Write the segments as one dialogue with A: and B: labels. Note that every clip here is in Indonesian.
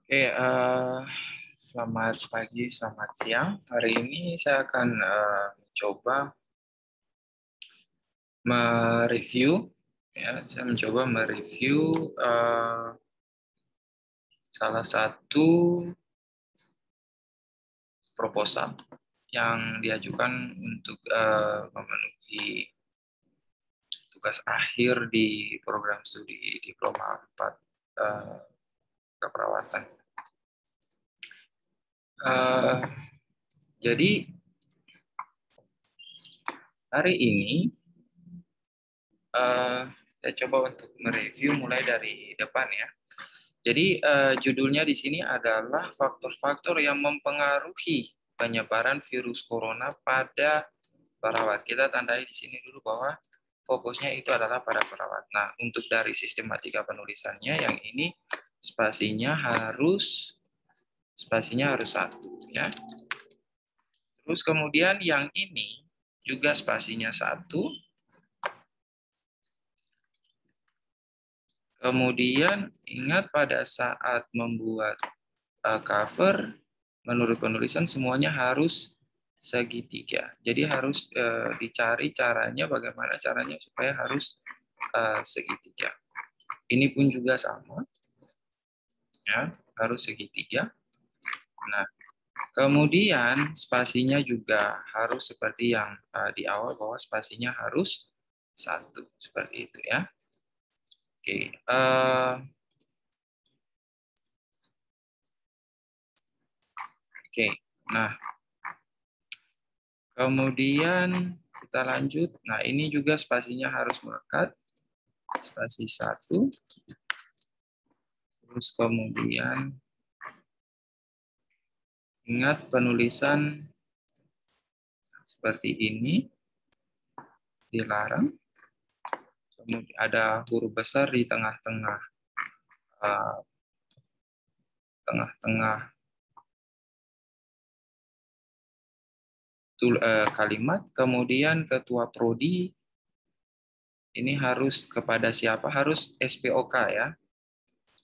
A: Oke, selamat pagi, selamat siang. Hari ini saya akan mencoba mereview, ya. Saya mencoba mereview salah satu proposal yang diajukan untuk memenuhi tugas akhir di program studi Diploma 4 keperawatan. Eh, jadi hari ini saya coba untuk mereview mulai dari depan, ya. Jadi judulnya di sini adalah faktor-faktor yang mempengaruhi penyebaran virus corona pada perawat. Kita tandai di sini dulu bahwa fokusnya itu adalah pada perawat. Nah, untuk dari sistematika penulisannya yang ini spasinya harus satu, ya. Terus kemudian yang ini juga spasinya satu. Kemudian ingat pada saat membuat cover, menurut penulisan semuanya harus segitiga. Jadi harus dicari caranya, bagaimana caranya supaya harus segitiga. Ini pun juga sama, ya, harus segitiga. Nah, kemudian spasinya juga harus seperti yang di awal, bahwa spasinya harus satu, seperti itu, ya. Oke. Oke. Nah, kemudian kita lanjut. Nah, ini juga spasinya harus melekat. Spasi satu. Terus kemudian ingat penulisan seperti ini dilarang. Kemudian ada huruf besar di tengah-tengah kalimat. Kemudian ketua prodi ini harus kepada siapa? Harus SPOK, ya.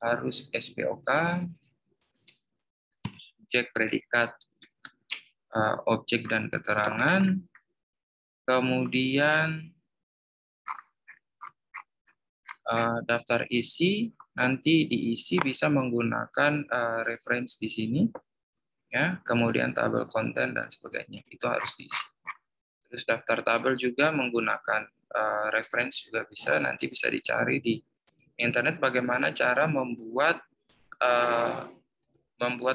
A: Harus SPOK, subjek, predikat, objek dan keterangan. Kemudian daftar isi, nanti diisi bisa menggunakan reference di sini, ya. Kemudian tabel konten dan sebagainya itu harus diisi. Terus daftar tabel juga menggunakan reference juga bisa, nanti bisa dicari di internet bagaimana cara membuat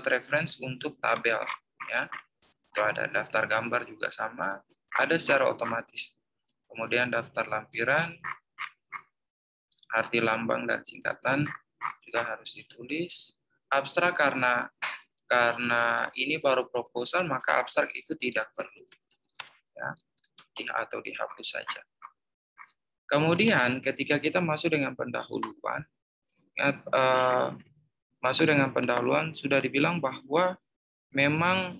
A: reference untuk tabel, ya. Itu ada daftar gambar juga sama, ada secara otomatis. Kemudian daftar lampiran, arti lambang dan singkatan juga harus ditulis. Abstrak karena ini baru proposal, maka abstrak itu tidak perlu, ya, atau dihapus saja. Kemudian ketika kita masuk dengan pendahuluan, sudah dibilang bahwa memang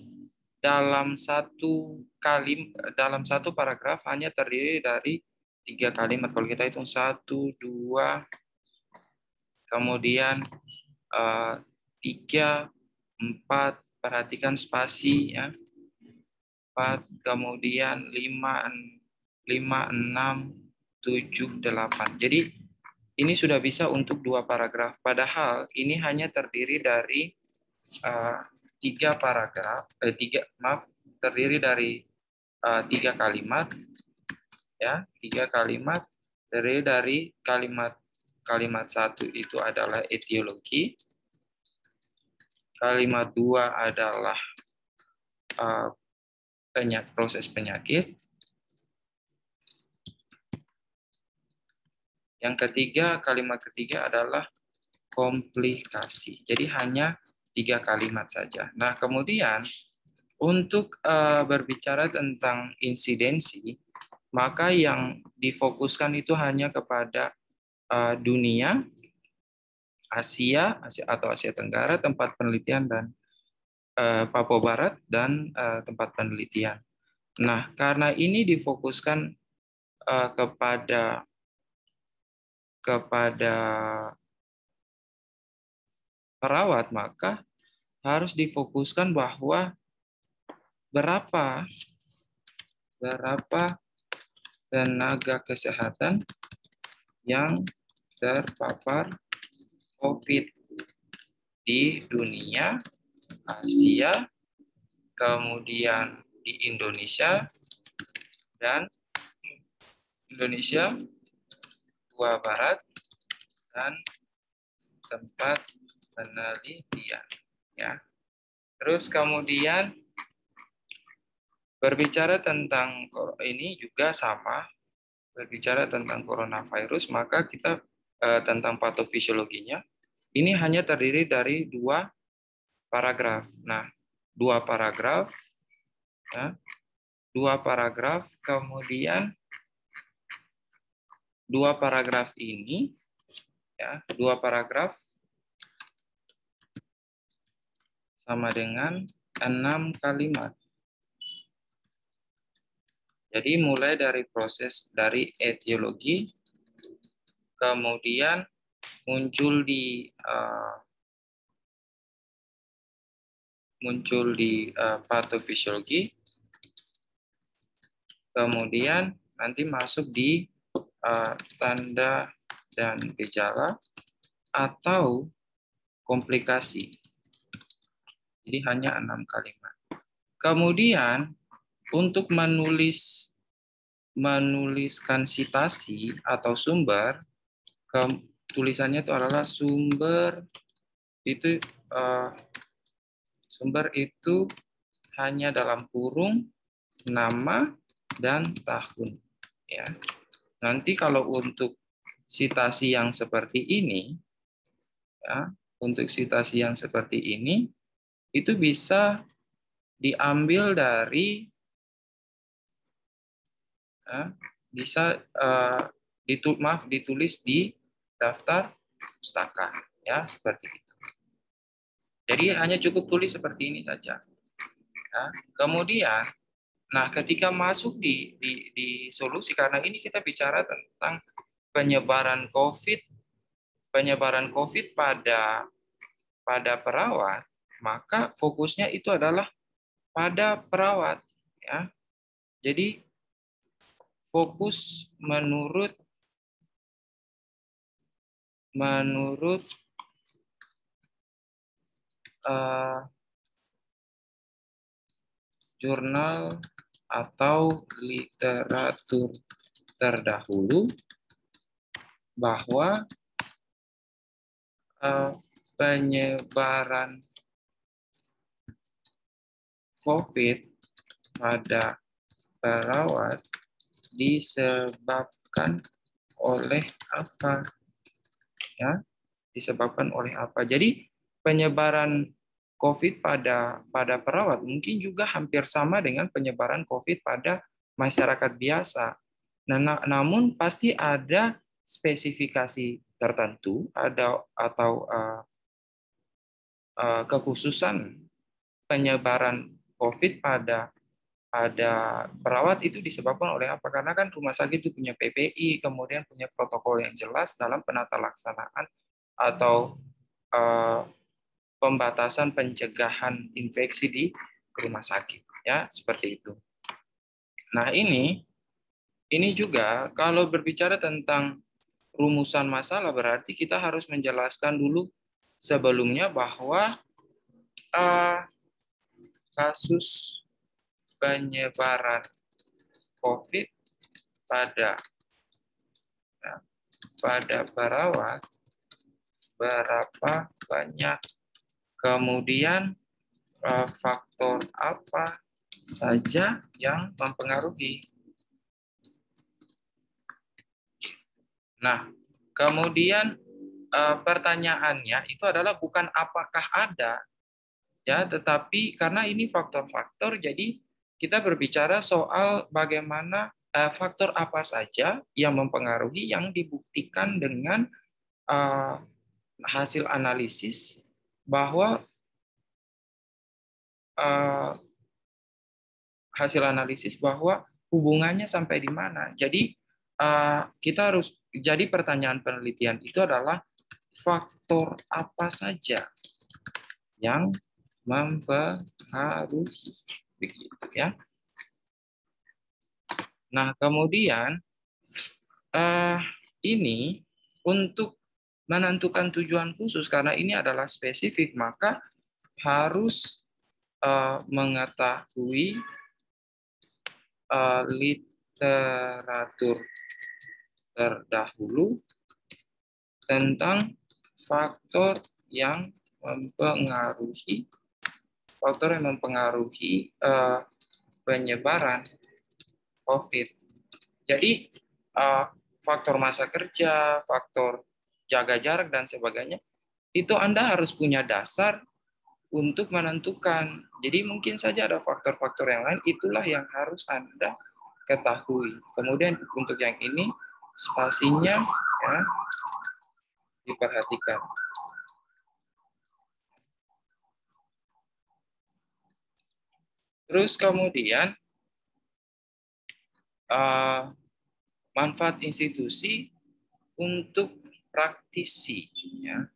A: dalam satu paragraf hanya terdiri dari 3 kalimat. Kalau kita hitung 1, 2, kemudian 3, 4, perhatikan spasi, ya. 4, kemudian 5, 6, 7, 8. Jadi ini sudah bisa untuk 2 paragraf. Padahal ini hanya terdiri dari 3 paragraf, terdiri dari 3 kalimat, ya, 3 kalimat, terdiri dari kalimat 1 itu adalah etiologi, kalimat 2 adalah proses penyakit, yang ketiga, kalimat ketiga adalah komplikasi. Jadi hanya 3 kalimat saja. Nah, kemudian untuk berbicara tentang insidensi, maka yang difokuskan itu hanya kepada dunia, Asia atau Asia Tenggara, tempat penelitian, dan Papua Barat, dan tempat penelitian. Nah, karena ini difokuskan kepada perawat, maka harus difokuskan bahwa berapa tenaga kesehatan yang terpapar COVID di dunia, Asia, kemudian di Indonesia, dan Gua Barat, dan tempat penelitian. Ya. Terus kemudian berbicara tentang ini juga sama, berbicara tentang coronavirus, maka kita tentang patofisiologinya, ini hanya terdiri dari 2 paragraf. Nah, 2 paragraf, ya, 2 paragraf, kemudian 2 paragraf ini, ya, 2 paragraf sama dengan 6 kalimat. Jadi mulai dari proses dari etiologi, kemudian muncul di patofisiologi, kemudian nanti masuk di tanda dan gejala atau komplikasi. Jadi hanya 6 kalimat. Kemudian untuk menuliskan citasi atau sumber, tulisannya itu adalah sumber itu hanya dalam kurung nama dan tahun. Ya. Nanti kalau untuk citasi yang seperti ini, ya, untuk citasi yang seperti ini itu bisa diambil dari ditulis di daftar pustaka, ya, seperti itu. Jadi hanya cukup tulis seperti ini saja. Ya. Kemudian, nah ketika masuk di solusi, karena ini kita bicara tentang penyebaran COVID pada perawat, maka fokusnya itu adalah pada perawat, ya. Jadi fokus menurut jurnal atau literatur terdahulu bahwa penyebaran COVID pada perawat disebabkan oleh apa? Ya, disebabkan oleh apa? Jadi penyebaran COVID pada perawat mungkin juga hampir sama dengan penyebaran COVID pada masyarakat biasa. Namun pasti ada spesifikasi tertentu atau kekhususan penyebaran COVID pada perawat itu disebabkan oleh apa? Karena kan rumah sakit itu punya PPI, kemudian punya protokol yang jelas dalam penata laksanaan atau pembatasan pencegahan infeksi di rumah sakit, ya, seperti itu. Nah, ini juga kalau berbicara tentang rumusan masalah, berarti kita harus menjelaskan dulu sebelumnya bahwa kasus penyebaran COVID pada perawat berapa banyak, kemudian faktor apa saja yang mempengaruhi. Nah, kemudian pertanyaannya itu adalah bukan apakah ada, ya, tetapi karena ini faktor-faktor, jadi kita berbicara soal bagaimana faktor apa saja yang mempengaruhi, yang dibuktikan dengan hasil analisis bahwa hubungannya sampai di mana. Jadi kita harus, jadi pertanyaan penelitian itu adalah faktor apa saja yang mempengaruhi, begitu ya. Nah, kemudian ini untuk menentukan tujuan khusus, karena ini adalah spesifik, maka harus mengetahui literatur terdahulu tentang faktor yang mempengaruhi penyebaran COVID. Jadi faktor masa kerja, faktor jaga jarak dan sebagainya, itu Anda harus punya dasar untuk menentukan. Jadi mungkin saja ada faktor-faktor yang lain, itulah yang harus Anda ketahui. Kemudian untuk yang ini spasinya ya diperhatikan. Terus kemudian manfaat institusi untuk praktisi, ya,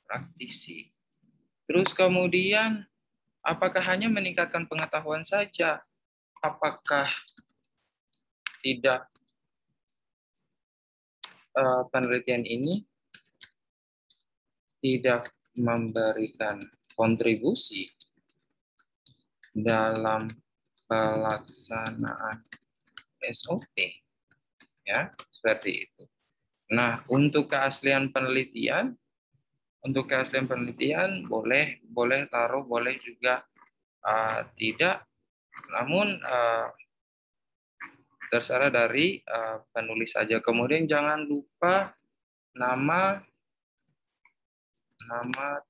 A: praktisi. Terus kemudian apakah hanya meningkatkan pengetahuan saja? Apakah tidak penelitian ini tidak memberikan kontribusi dalam pelaksanaan SOP, ya, seperti itu. Nah, untuk keaslian penelitian boleh taruh, boleh juga tidak. Namun terserah dari penulis saja. Kemudian jangan lupa nama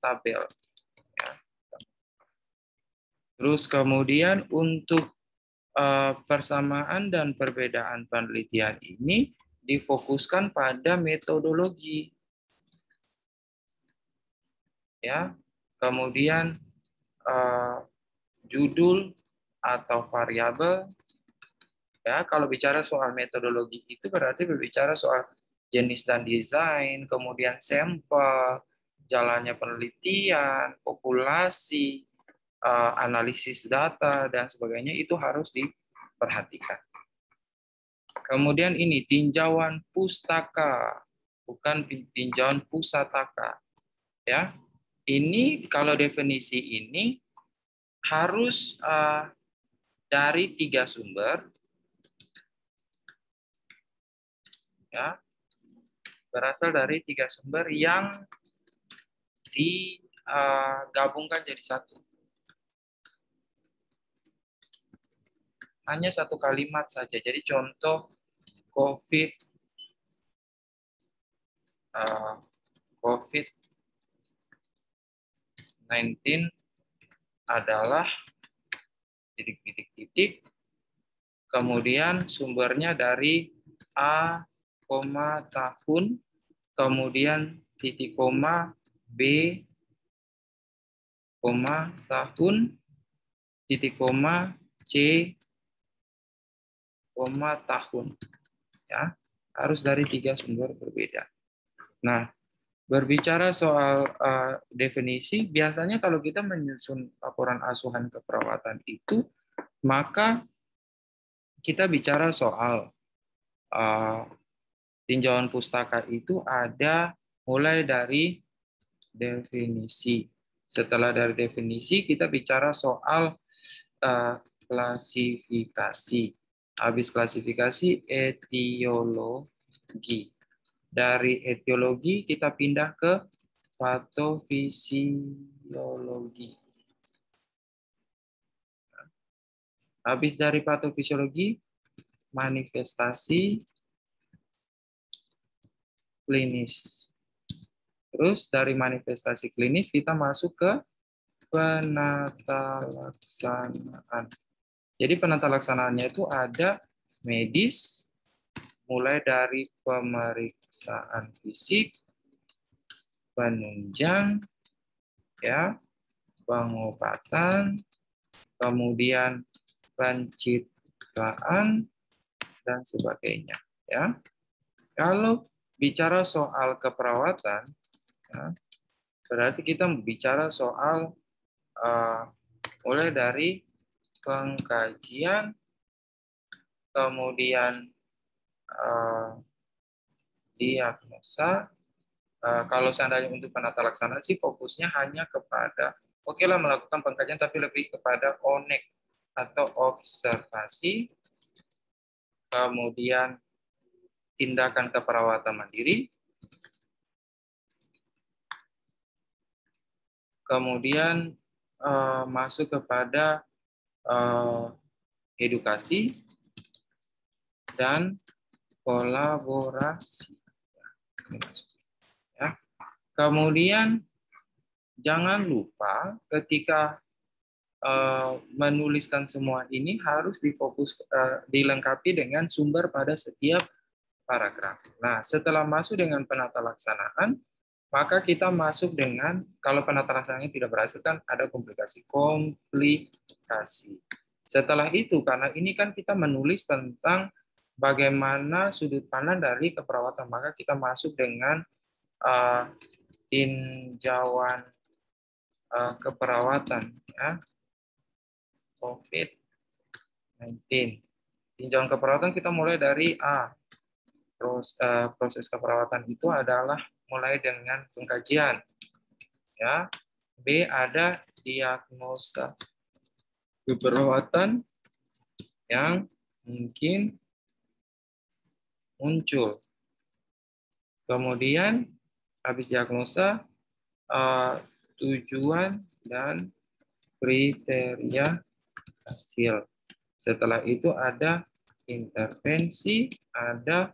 A: tabel. Ya. Terus kemudian untuk persamaan dan perbedaan penelitian ini difokuskan pada metodologi. Ya. Kemudian judul atau variabel. Ya, kalau bicara soal metodologi itu berarti berbicara soal jenis dan desain, kemudian sampel, jalannya penelitian, populasi, analisis data, dan sebagainya, itu harus diperhatikan. Kemudian ini tinjauan pustaka, bukan tinjauan pusataka. Ya, ini kalau definisi ini harus dari 3 sumber, ya, berasal dari 3 sumber yang digabungkan jadi satu. Hanya satu kalimat saja. Jadi contoh COVID-19 adalah titik-titik-titik, kemudian sumbernya dari A, tahun, kemudian titik koma, B, tahun, titik koma, C, tahun. Ya, harus dari 3 sumber berbeda. Nah, berbicara soal definisi, biasanya kalau kita menyusun laporan asuhan keperawatan itu, maka kita bicara soal tinjauan pustaka itu ada mulai dari definisi. Setelah dari definisi, kita bicara soal klasifikasi. Habis klasifikasi, etiologi. Dari etiologi, kita pindah ke patofisiologi. Habis dari patofisiologi, manifestasi klinis. Terus dari manifestasi klinis, kita masuk ke penata laksanaan. Jadi penata laksanaannya itu ada medis, mulai dari pemeriksaan fisik, penunjang, ya, pengobatan, kemudian pencitraan, dan sebagainya. Ya, kalau bicara soal keperawatan, Ya. Berarti kita bicara soal mulai dari pengkajian, kemudian diagnosa. Kalau seandainya untuk penata laksanaan sih fokusnya hanya kepada oke lah melakukan pengkajian, tapi lebih kepada ONEC atau observasi, kemudian tindakan keperawatan mandiri, kemudian masuk kepada edukasi dan kolaborasi. Ya. Kemudian jangan lupa ketika menuliskan semua ini harus dilengkapi dengan sumber pada setiap paragraf. Nah, setelah masuk dengan penata laksanaan, maka kita masuk dengan, kalau penata laksanaannya tidak berhasil kan ada komplikasi. Setelah itu, karena ini kan kita menulis tentang bagaimana sudut pandang dari keperawatan, maka kita masuk dengan tinjauan keperawatan, ya, COVID-19. Tinjauan keperawatan kita mulai dari A. Proses keperawatan itu adalah mulai dengan pengkajian, ya. B ada diagnosa keperawatan yang mungkin muncul. Kemudian habis diagnosa tujuan dan kriteria hasil. Setelah itu ada intervensi, ada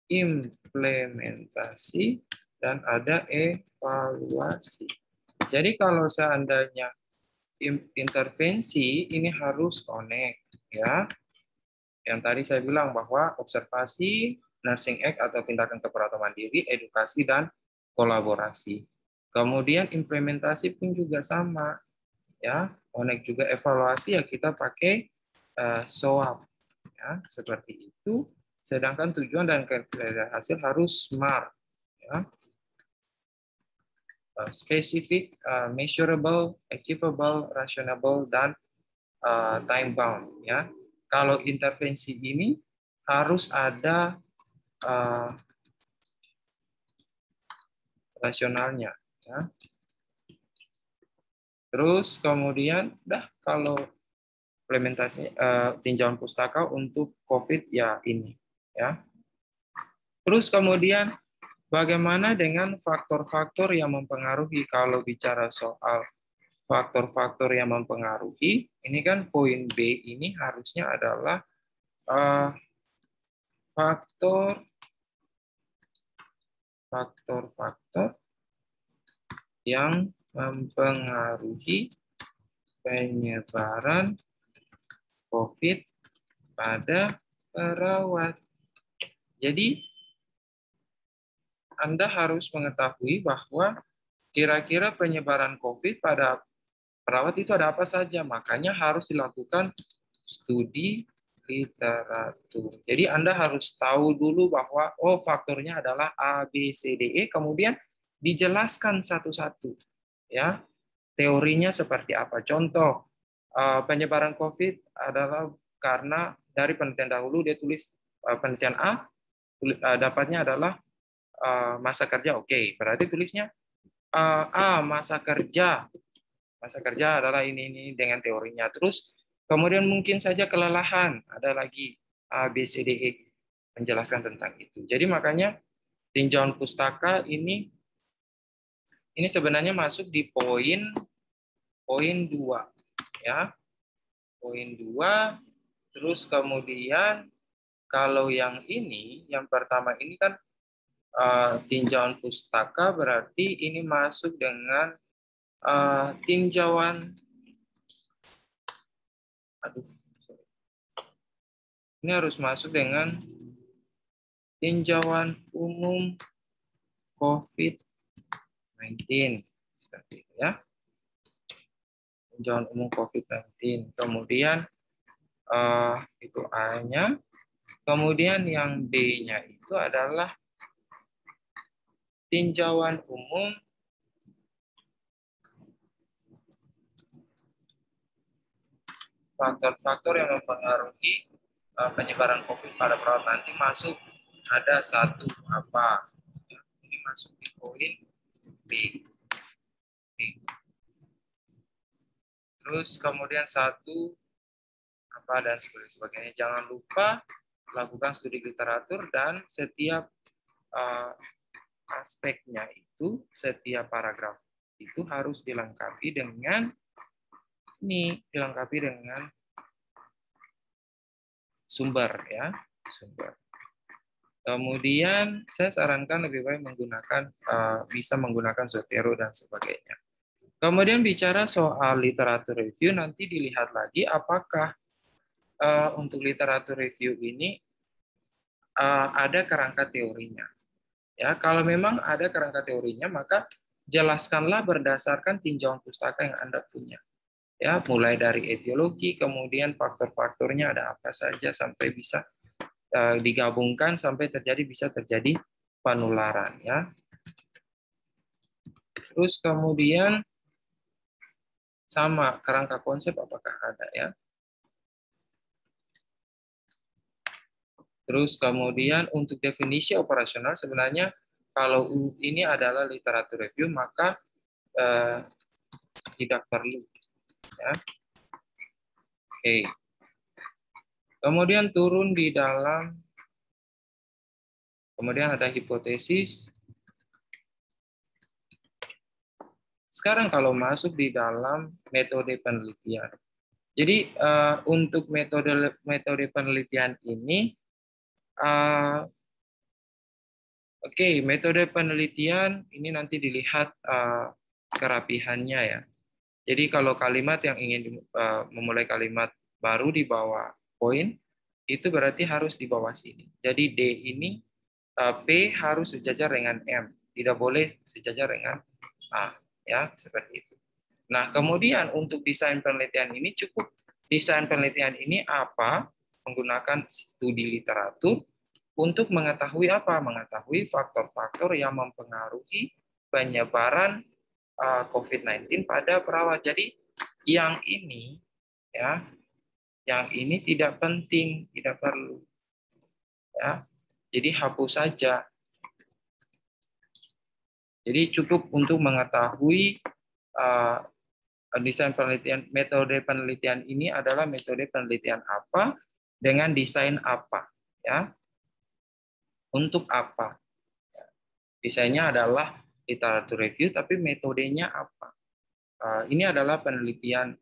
A: implementasi, dan ada evaluasi. Jadi kalau seandainya intervensi ini harus connect, ya. Yang tadi saya bilang bahwa observasi, nursing act atau tindakan keperawatan mandiri, edukasi dan kolaborasi. Kemudian implementasi pun juga sama, ya. Connect juga evaluasi ya kita pakai SWOT, ya, seperti itu. Sedangkan tujuan dan kriteria hasil harus SMART, ya. Specific, measurable, achievable, rationable, dan time bound, ya. Kalau intervensi ini harus ada rasionalnya, ya. Terus kemudian kalau implementasi tinjauan pustaka untuk COVID ya ini, ya. Terus kemudian bagaimana dengan faktor-faktor yang mempengaruhi? Kalau bicara soal faktor-faktor yang mempengaruhi, ini kan poin B ini harusnya adalah faktor-faktor yang mempengaruhi penyebaran COVID pada perawat. Jadi, Anda harus mengetahui bahwa kira-kira penyebaran COVID pada perawat itu ada apa saja. Makanya harus dilakukan studi literatur. Jadi Anda harus tahu dulu bahwa faktornya adalah A, B, C, D, E, kemudian dijelaskan satu-satu, ya. Teorinya seperti apa? Contoh, penyebaran COVID adalah karena dari penelitian dahulu dia tulis penelitian A, dapatnya adalah masa kerja. Oke, berarti tulisnya A, masa kerja. Masa kerja adalah ini dengan teorinya. Terus kemudian mungkin saja kelelahan, ada lagi A, B, C, D, E menjelaskan tentang itu. Jadi makanya tinjauan pustaka ini sebenarnya masuk di poin 2, ya. Poin 2. Terus kemudian kalau yang pertama ini kan tinjauan pustaka, berarti ini masuk dengan tinjauan ini harus masuk dengan tinjauan umum COVID-19 seperti itu, ya. Tinjauan umum COVID-19. Kemudian itu A-nya. Kemudian yang B-nya itu adalah tinjauan umum faktor-faktor yang mempengaruhi penyebaran COVID pada perawat nanti masuk ada satu apa? Ini masuk di poin B. Terus kemudian satu apa dan sebagainya. Jangan lupa lakukan studi literatur dan setiap aspeknya itu, setiap paragraf itu harus dilengkapi dengan sumber ya, sumber. Kemudian saya sarankan lebih baik bisa menggunakan Zotero dan sebagainya. Kemudian bicara soal literatur review, nanti dilihat lagi apakah untuk literatur review ini ada kerangka teorinya. Ya, kalau memang ada kerangka teorinya, maka jelaskanlah berdasarkan tinjauan pustaka yang Anda punya. Ya, mulai dari etiologi, kemudian faktor-faktornya ada apa saja sampai bisa digabungkan sampai bisa terjadi penularan ya. Terus kemudian sama kerangka konsep apakah ada ya. Terus kemudian untuk definisi operasional sebenarnya kalau ini adalah literatur review maka tidak perlu ya. Oke. Kemudian turun di dalam, kemudian ada hipotesis. Sekarang kalau masuk di dalam metode penelitian. Jadi untuk metode penelitian ini, metode penelitian ini nanti dilihat kerapihannya ya. Jadi kalau kalimat yang ingin memulai kalimat baru di bawah poin, itu berarti harus di bawah sini. Jadi D ini, P harus sejajar dengan M, tidak boleh sejajar dengan A, ya seperti itu. Nah kemudian untuk desain penelitian ini cukup desain penelitian ini apa? Menggunakan studi literatur untuk mengetahui apa? Mengetahui faktor-faktor yang mempengaruhi penyebaran COVID-19 pada perawat. Jadi yang ini ya, yang ini tidak penting, tidak perlu. Ya. Jadi hapus saja. Jadi cukup untuk mengetahui desain penelitian, metode penelitian ini adalah metode penelitian apa dengan desain apa, ya. Untuk apa? Desainnya adalah literatur review, tapi metodenya apa? Ini adalah penelitian.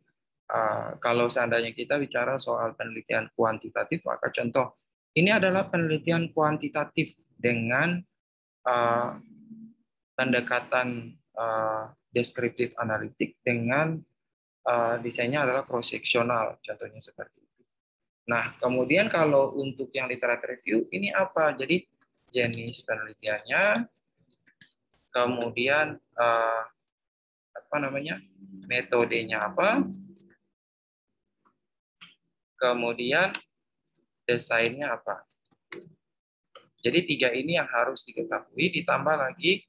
A: Kalau seandainya kita bicara soal penelitian kuantitatif, maka contoh ini adalah penelitian kuantitatif dengan pendekatan deskriptif analitik dengan desainnya adalah cross seksional, contohnya seperti itu. Nah, kemudian kalau untuk yang literatur review ini apa? Jadi jenis penelitiannya, kemudian metodenya apa, kemudian desainnya apa. Jadi 3 ini yang harus diketahui, ditambah lagi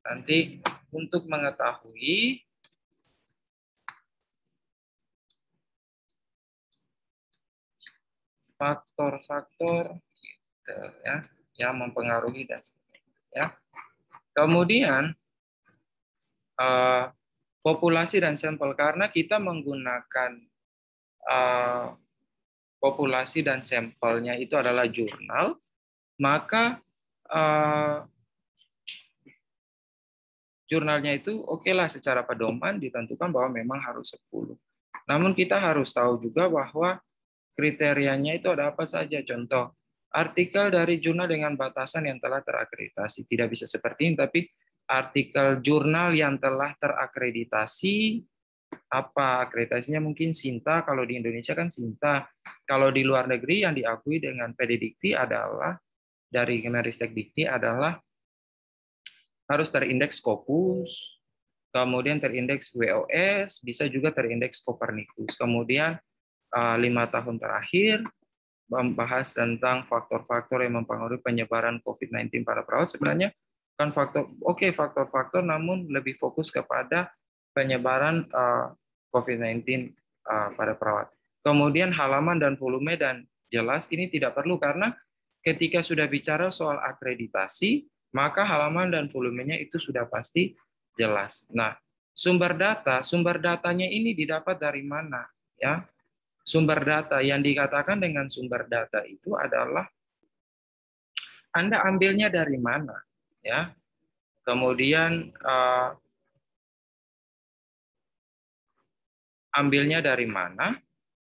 A: nanti untuk mengetahui faktor-faktor gitu, ya, yang mempengaruhi dan ya. Kemudian populasi dan sampel, karena kita menggunakan populasi dan sampelnya itu adalah jurnal, maka jurnalnya itu okelah secara pedoman ditentukan bahwa memang harus 10. Namun kita harus tahu juga bahwa kriterianya itu ada apa saja. Contoh, artikel dari jurnal dengan batasan yang telah terakreditasi. Tidak bisa seperti ini, tapi artikel jurnal yang telah terakreditasi, apa akreditasinya mungkin SINTA, kalau di Indonesia kan SINTA. Kalau di luar negeri yang diakui dengan PDDikti adalah, dari Kemenristek Dikti adalah harus terindeks Scopus, kemudian terindeks WOS, bisa juga terindeks Copernicus. Kemudian 5 tahun terakhir membahas tentang faktor-faktor yang mempengaruhi penyebaran COVID-19 pada perawat. Sebenarnya kan faktor-faktor, namun lebih fokus kepada penyebaran COVID-19 pada perawat. Kemudian halaman dan volume dan jelas ini tidak perlu karena ketika sudah bicara soal akreditasi, maka halaman dan volumenya itu sudah pasti jelas. Nah, sumber datanya ini didapat dari mana? Ya, sumber data yang dikatakan dengan sumber data itu adalah Anda ambilnya dari mana, ya. Kemudian ambilnya dari mana?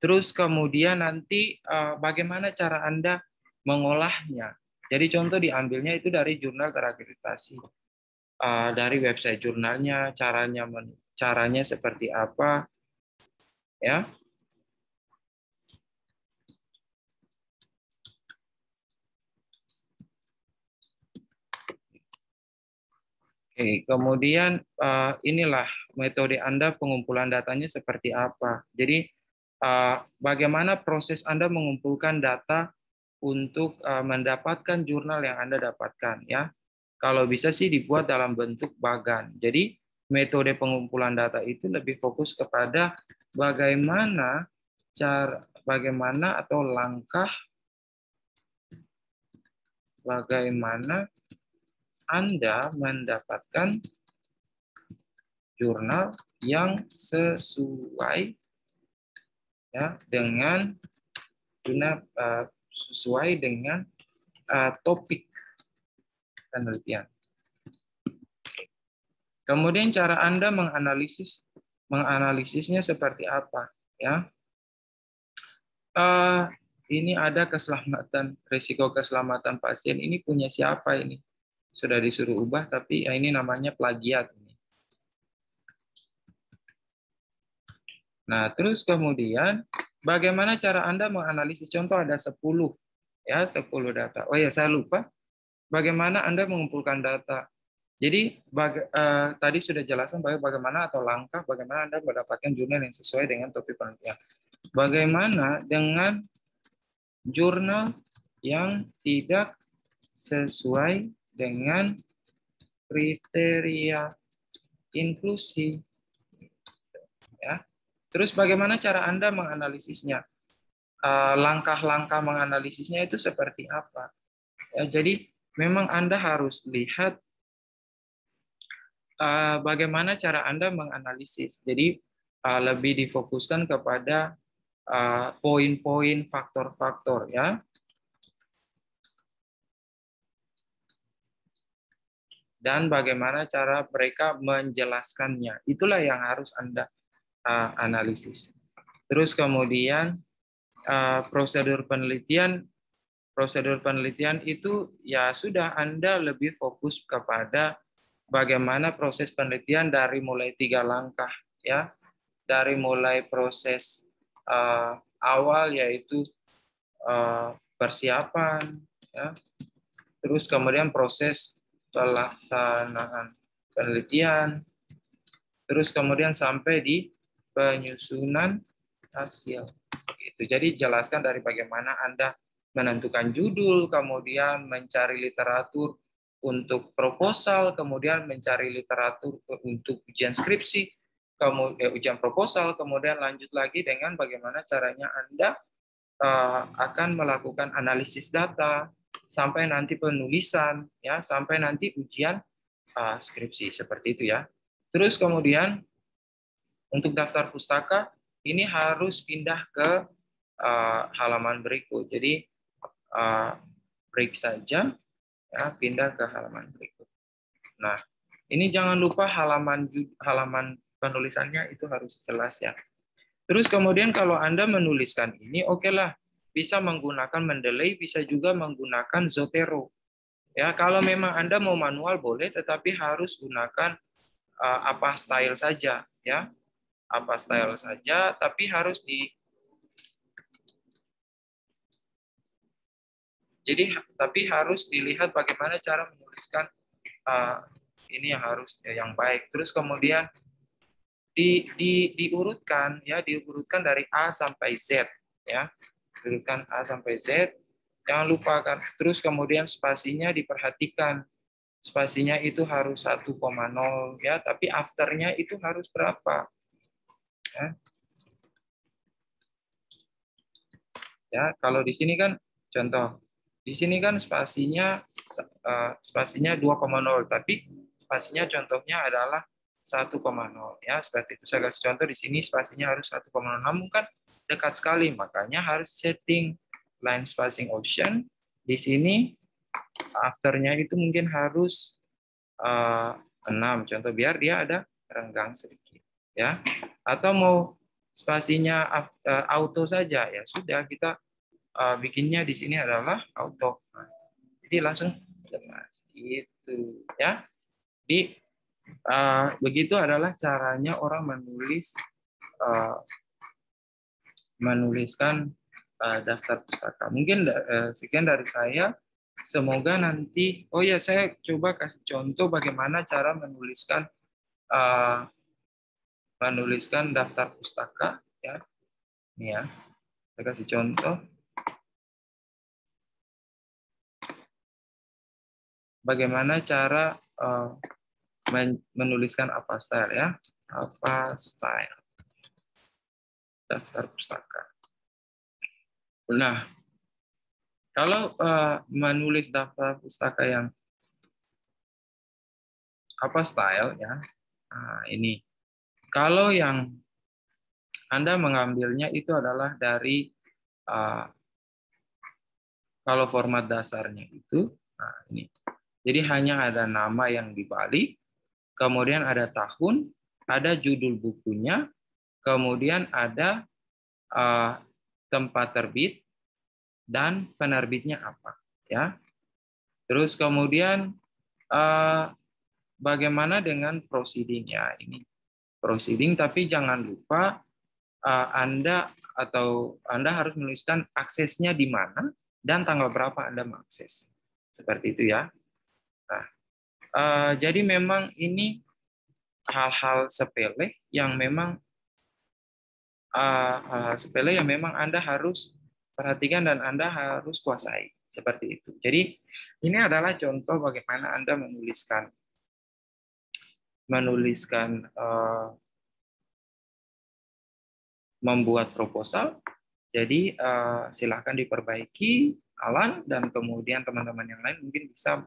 A: Terus kemudian nanti bagaimana cara Anda mengolahnya. Jadi contoh diambilnya itu dari jurnal terakreditasi. Dari website jurnalnya, caranya seperti apa, ya. Oke, kemudian inilah metode Anda pengumpulan datanya seperti apa. Jadi bagaimana proses Anda mengumpulkan data untuk mendapatkan jurnal yang Anda dapatkan, ya. Kalau bisa sih dibuat dalam bentuk bagan. Jadi metode pengumpulan data itu lebih fokus kepada bagaimana atau langkah bagaimana Anda mendapatkan jurnal yang sesuai, ya, dengan topik penelitian. Kemudian cara Anda menganalisisnya seperti apa, ya? Ini ada risiko keselamatan pasien. Ini punya siapa ini? Sudah disuruh ubah, tapi ini namanya plagiat. Nah, terus kemudian bagaimana cara Anda menganalisis? Contoh ada 10, ya, 10 data. Oh ya, saya lupa. Bagaimana Anda mengumpulkan data? Jadi tadi sudah jelaskan bagaimana atau langkah bagaimana Anda mendapatkan jurnal yang sesuai dengan topik penelitian. Bagaimana dengan jurnal yang tidak sesuai dengan kriteria inklusi, ya. Terus bagaimana cara Anda menganalisisnya? Langkah-langkah menganalisisnya itu seperti apa? Ya, jadi memang Anda harus lihat bagaimana cara Anda menganalisis. Jadi lebih difokuskan kepada poin-poin, faktor-faktor, ya. Dan bagaimana cara mereka menjelaskannya. Itulah yang harus Anda analisis. Terus kemudian prosedur penelitian itu ya sudah Anda lebih fokus kepada bagaimana proses penelitian dari mulai 3 langkah, ya. Dari mulai proses awal yaitu persiapan, ya. Terus kemudian proses pelaksanaan penelitian, terus kemudian sampai di penyusunan hasil. Jadi jelaskan dari bagaimana Anda menentukan judul, kemudian mencari literatur untuk proposal, kemudian mencari literatur untuk ujian skripsi, kemudian ujian proposal, kemudian lanjut lagi dengan bagaimana caranya Anda akan melakukan analisis data sampai nanti penulisan, ya, sampai nanti ujian skripsi seperti itu, ya. Terus kemudian untuk daftar pustaka ini harus pindah ke halaman berikut. Jadi break saja, ya, pindah ke halaman berikut. Nah, ini jangan lupa halaman penulisannya itu harus jelas, ya. Terus kemudian kalau Anda menuliskan ini, oke lah, bisa menggunakan Mendeley, bisa juga menggunakan Zotero. Ya, kalau memang Anda mau manual boleh, tetapi harus gunakan apa style saja, ya. Apa style saja, tapi harus harus dilihat bagaimana cara menuliskan ini yang harus yang baik. Terus kemudian diurutkan, ya, diurutkan dari A sampai Z, ya. Diurutkan A sampai Z. Jangan lupakan. Terus kemudian spasinya diperhatikan. Spasinya itu harus 1,0, ya, tapi afternya itu harus berapa? Ya. Ya, kalau di sini kan contoh, di sini kan spasinya 2,0, tapi spasinya contohnya adalah 1,0 ya, seperti itu. Saya kasih contoh di sini spasinya harus 1,0, namun kan dekat sekali, makanya harus setting line spacing option. Di sini afternya itu mungkin harus 6 contoh, biar dia ada renggang sedikit ya. Atau mau spasinya auto saja, ya sudah, kita bikinnya di sini adalah auto. Nah, jadi langsung jelas gitu ya. Di begitu adalah caranya orang menuliskan daftar pustaka. Mungkin sekian dari saya. Semoga nanti, oh ya, saya coba kasih contoh bagaimana cara menuliskan daftar pustaka ya. Ini ya, saya kasih contoh bagaimana cara menuliskan apa style ya, apa style daftar pustaka. Nah, kalau menulis daftar pustaka yang apa style ya, nah, ini kalau yang Anda mengambilnya itu adalah dari kalau format dasarnya itu, nah ini. Jadi hanya ada nama yang dibalik, kemudian ada tahun, ada judul bukunya, kemudian ada tempat terbit dan penerbitnya apa, ya. Terus kemudian bagaimana dengan proceeding ya, ini proceeding, tapi jangan lupa Anda harus menuliskan aksesnya di mana dan tanggal berapa Anda mengakses. Seperti itu ya. Nah, jadi memang ini hal-hal sepele yang memang Anda harus perhatikan dan Anda harus kuasai, seperti itu. Jadi ini adalah contoh bagaimana Anda membuat proposal. Jadi silahkan diperbaiki, Alan, dan kemudian teman-teman yang lain mungkin bisa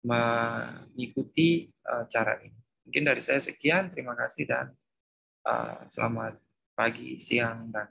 A: mengikuti cara ini. Mungkin dari saya sekian, terima kasih dan selamat pagi, siang, dan